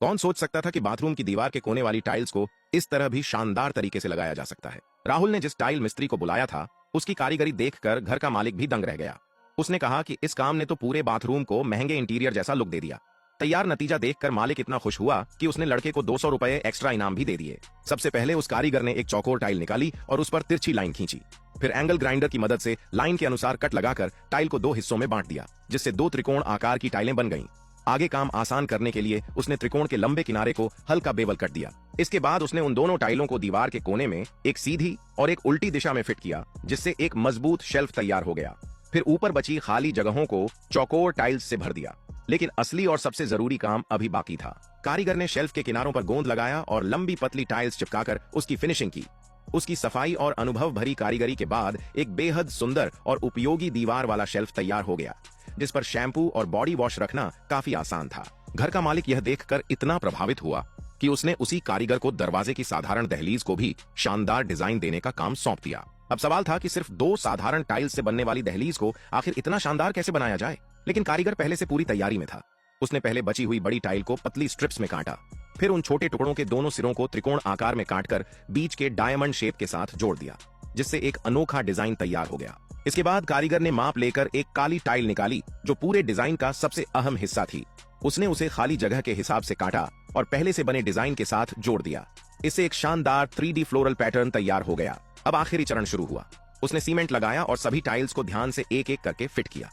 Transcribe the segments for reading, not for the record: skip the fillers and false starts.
कौन सोच सकता था कि बाथरूम की दीवार के कोने वाली टाइल्स को इस तरह भी शानदार तरीके से लगाया जा सकता है। राहुल ने जिस टाइल मिस्त्री को बुलाया था उसकी कारीगरी देखकर घर का मालिक भी दंग रह गया। उसने कहा कि इस काम ने तो पूरे बाथरूम को महंगे इंटीरियर जैसा लुक दे दिया। तैयार नतीजा देखकर मालिक इतना खुश हुआ कि उसने लड़के को 200 रुपए एक्स्ट्रा इनाम भी दे दिए। सबसे पहले उस कारीगर ने एक चौकोर टाइल निकाली और उस पर तिरछी लाइन खींची। फिर एंगल ग्राइंडर की मदद से लाइन के अनुसार कट लगाकर टाइल को 2 हिस्सों में बांट दिया, जिससे 2 त्रिकोण आकार की टाइलें बन गईं। आगे काम आसान करने के लिए उसने त्रिकोण के लंबे किनारे को हल्का बेवल कट दिया। इसके बाद उसने उन दोनों टाइलों को दीवार के कोने में एक सीधी और एक उल्टी दिशा में फिट किया, जिससे एक मजबूत शेल्फ तैयार हो गया। फिर ऊपर बची खाली जगहों को चौकोर टाइल्स से भर दिया। लेकिन असली और सबसे जरूरी काम अभी बाकी था। कारीगर ने शेल्फ के किनारों पर गोंद लगाया और लंबी पतली टाइल्स चिपकाकर उसकी फिनिशिंग की। उसकी सफाई और अनुभव भरी कारीगरी के बाद एक बेहद सुंदर और उपयोगी दीवार वाला शेल्फ तैयार हो गया, जिस पर शैम्पू और बॉडी वॉश रखना काफी आसान था। घर का मालिक यह देखकर इतना प्रभावित हुआ कि उसने उसी कारीगर को दरवाजे की साधारण दहलीज को भी शानदार डिजाइन देने का काम सौंप दिया। अब सवाल था कि सिर्फ 2 साधारण टाइल्स से बनने वाली दहलीज को आखिर इतना शानदार कैसे बनाया जाए। लेकिन कारीगर पहले से पूरी तैयारी में था। उसने पहले बची हुई बड़ी टाइल को पतली स्ट्रिप्स में काटा, फिर उन छोटे टुकड़ों के दोनों सिरों को त्रिकोण आकार में काटकर बीच के डायमंड शेप के साथ जोड़ दिया, जिससे एक अनोखा डिजाइन तैयार हो गया। इसके बाद कारीगर ने माप लेकर एक काली टाइल निकाली जो पूरे डिजाइन का सबसे अहम हिस्सा थी। उसने उसे खाली जगह के हिसाब से काटा और पहले से बने डिजाइन के साथ जोड़ दिया। इससे एक शानदार 3D फ्लोरल पैटर्न तैयार हो गया। अब आखिरी चरण शुरू हुआ। उसने सीमेंट लगाया और सभी टाइल्स को ध्यान से एक एक करके फिट किया।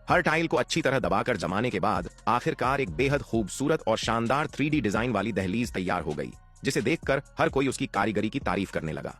हर टाइल को अच्छी तरह दबाकर जमाने के बाद आखिरकार एक बेहद खूबसूरत और शानदार 3D डिजाइन वाली दहलीज तैयार हो गई, जिसे देखकर हर कोई उसकी कारीगरी की तारीफ करने लगा।